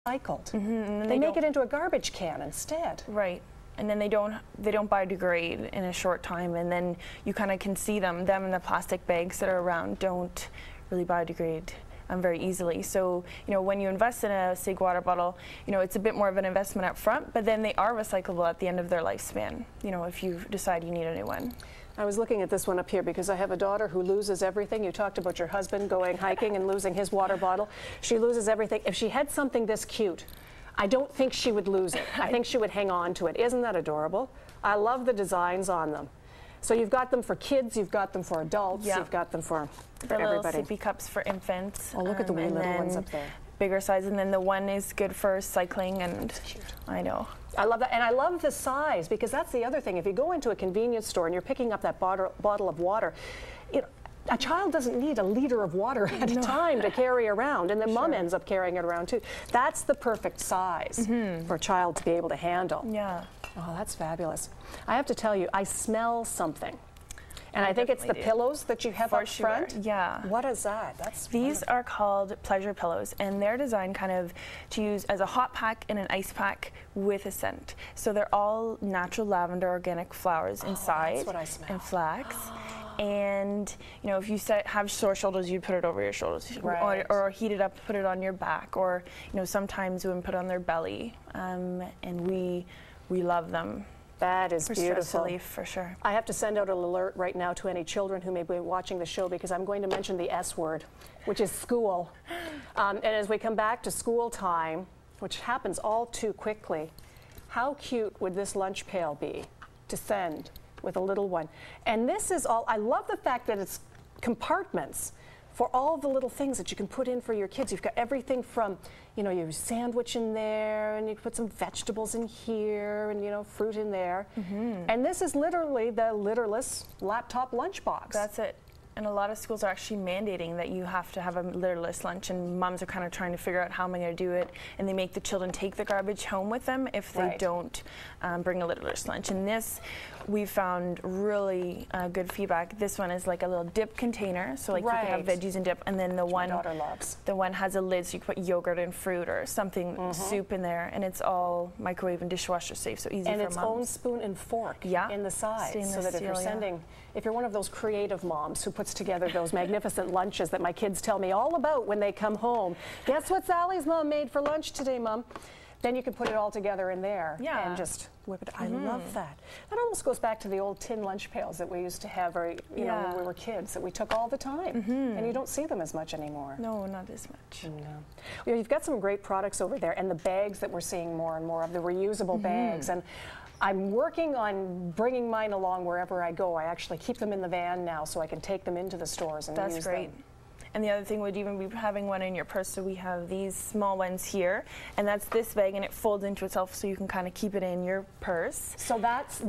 recycled. And they make it into a garbage can instead. Right. And then they don't biodegrade in a short time, and then you kind of can see them in the plastic bags that are around don't really biodegrade very easily. So, you know, when you invest in a SIG water bottle, you know, it's a bit more of an investment up front, but then they are recyclable at the end of their lifespan, you know, if you decide you need a new one. I was looking at this one up here because I have a daughter who loses everything. You talked about your husband going hiking and losing his water bottle. She loses everything. If she had something this cute, I don't think she would lose it. I think she would hang on to it. Isn't that adorable? I love the designs on them. So you've got them for kids, you've got them for adults, you've got them for everybody. Little sippy cups for infants. Oh, look at the wee little ones up there. Bigger size, and then the one is good for cycling, and I know. I love that, and I love the size, because that's the other thing. If you go into a convenience store and you're picking up that bottle of water, you know, a child doesn't need a liter of water at a time to carry around, and then mom ends up carrying it around too. That's the perfect size for a child to be able to handle. Yeah. Oh, that's fabulous. I have to tell you, I smell something. And I think it's the pillows that you have up front. Yeah. What is that? These are called pleasure pillows, and they're designed kind of to use as a hot pack and an ice pack with a scent. So they're all natural lavender organic flowers inside. That's what I smell. And flax. And you know, if you have sore shoulders, you put it over your shoulders, or heat it up, put it on your back, or you know, sometimes women put it on their belly. And we love them. That is beautiful. Stress relief, for sure. I have to send out an alert right now to any children who may be watching the show, because I'm going to mention the S word, which is school. And as we come back to school time, which happens all too quickly, how cute would this lunch pail be to send with a little one? And this is all, I love the fact that it's compartments for all the little things that you can put in for your kids. You've got everything from, you know, your sandwich in there, and you can put some vegetables in here, and, you know, fruit in there. And this is literally the litterless laptop lunchbox. That's it. And a lot of schools are actually mandating that you have to have a litterless lunch, and moms are kind of trying to figure out how am I going to do it, and they make the children take the garbage home with them if they don't bring a litterless lunch. And this, we found really good feedback. This one is like a little dip container, so like you can have veggies and dip, and then the one, my daughter loves. The one has a lid, so you can put yogurt and fruit or something, soup in there, and it's all microwave and dishwasher safe, so easy for moms. And its own spoon and fork in the side, so that if you're sending, if you're one of those creative moms who puts together those magnificent lunches that my kids tell me all about when they come home, guess what Sally's mom made for lunch today, Mom? Then you can put it all together in there and just whip it. I love that. That almost goes back to the old tin lunch pails that we used to have, you know, when we were kids, that we took all the time. And you don't see them as much anymore. No, not as much. No. Well, you've got some great products over there, and the bags that we're seeing more and more of, the reusable bags. And I'm working on bringing mine along wherever I go. I actually keep them in the van now so I can take them into the stores and use them. That's great. And the other thing would even be having one in your purse. So we have these small ones here, and that's this bag, and it folds into itself, so you can kind of keep it in your purse. So that's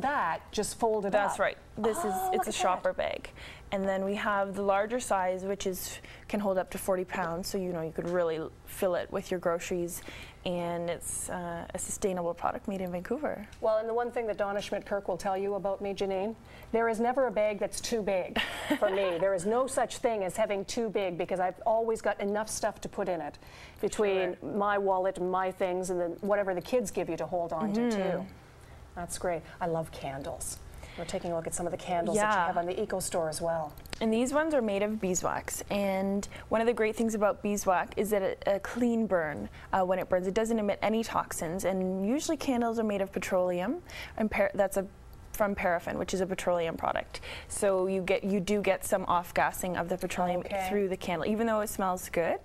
just folded up. That's right. This is, it's a shopper bag. And then we have the larger size, which can hold up to 40 pounds. So, you know, you could really fill it with your groceries. And it's a sustainable product made in Vancouver. Well, and the one thing that Donna Schmidt-Kirk will tell you about me, Janine, there is never a bag that's too big for me. There is no such thing as having too big, because I've always got enough stuff to put in it between my wallet and my things, and then whatever the kids give you to hold on to, too. That's great. I love candles. We're taking a look at some of the candles that you have on the Eco Store as well. And these ones are made of beeswax. And one of the great things about beeswax is that it a clean burn when it burns. It doesn't emit any toxins. And usually candles are made of petroleum, and that's from paraffin, which is a petroleum product. So you do get some off-gassing of the petroleum through the candle, even though it smells good.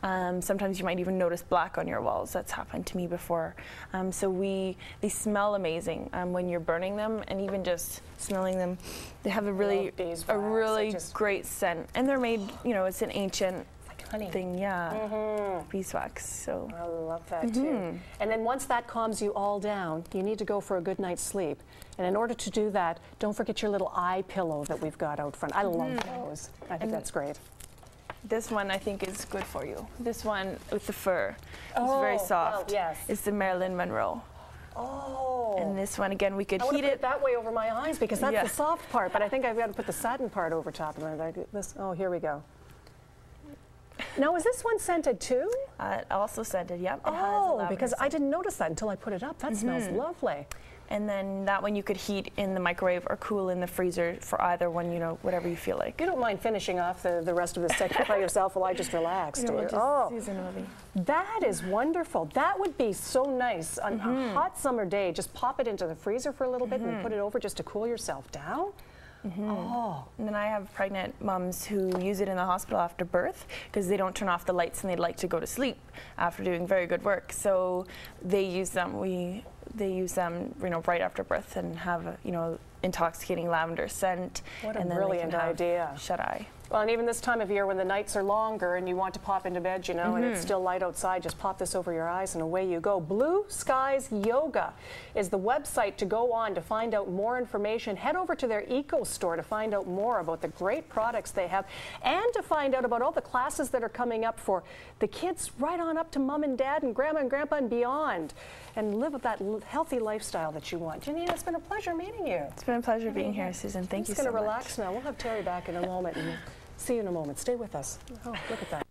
Sometimes you might even notice black on your walls. That's happened to me before. So they smell amazing when you're burning them, and even just smelling them, they have a really great scent. And they're made, you know, it's an ancient thing, beeswax. So I love that too. And then once that calms you all down, you need to go for a good night's sleep. And in order to do that, don't forget your little eye pillow that we've got out front. I love those. I think that's great. This one I think is good for you. This one with the fur. It's very soft. Yes. It's the Marilyn Monroe. Oh. And this one, again, we could heat it that way over my eyes, because that's the soft part, but I think I've got to put the satin part over top of it. Oh, here we go. Now, is this one scented too? Also scented, yep. It has a Oh, lavender because I scent. didn't notice that until I put it up. That smells lovely. And then that one you could heat in the microwave or cool in the freezer for either one, you know, whatever you feel like. You don't mind finishing off the rest of the section by yourself while I just relax, do you? Oh, seasonally. That is wonderful. That would be so nice on a hot summer day. Just pop it into the freezer for a little bit and put it over just to cool yourself down. Oh. And then I have pregnant moms who use it in the hospital after birth because they don't turn off the lights and they'd like to go to sleep after doing very good work. So they use them. They use them, you know, right after birth and have a, you know, intoxicating lavender scent. What a and then brilliant idea. Shut eye. Well, and even this time of year when the nights are longer and you want to pop into bed, you know, and it's still light outside, just pop this over your eyes and away you go. Blue Skies Yoga is the website to go on to find out more information. Head over to their Eco Store to find out more about the great products they have and to find out about all the classes that are coming up for the kids right on up to mom and dad and grandma and grandpa and beyond, and live with that healthy lifestyle that you want. Janine, it's been a pleasure meeting you. It's been a pleasure being here, Susan. Thank you so much. I'm just going to relax now. We'll have Terry back in a moment and see you in a moment. Stay with us. Oh, look at that.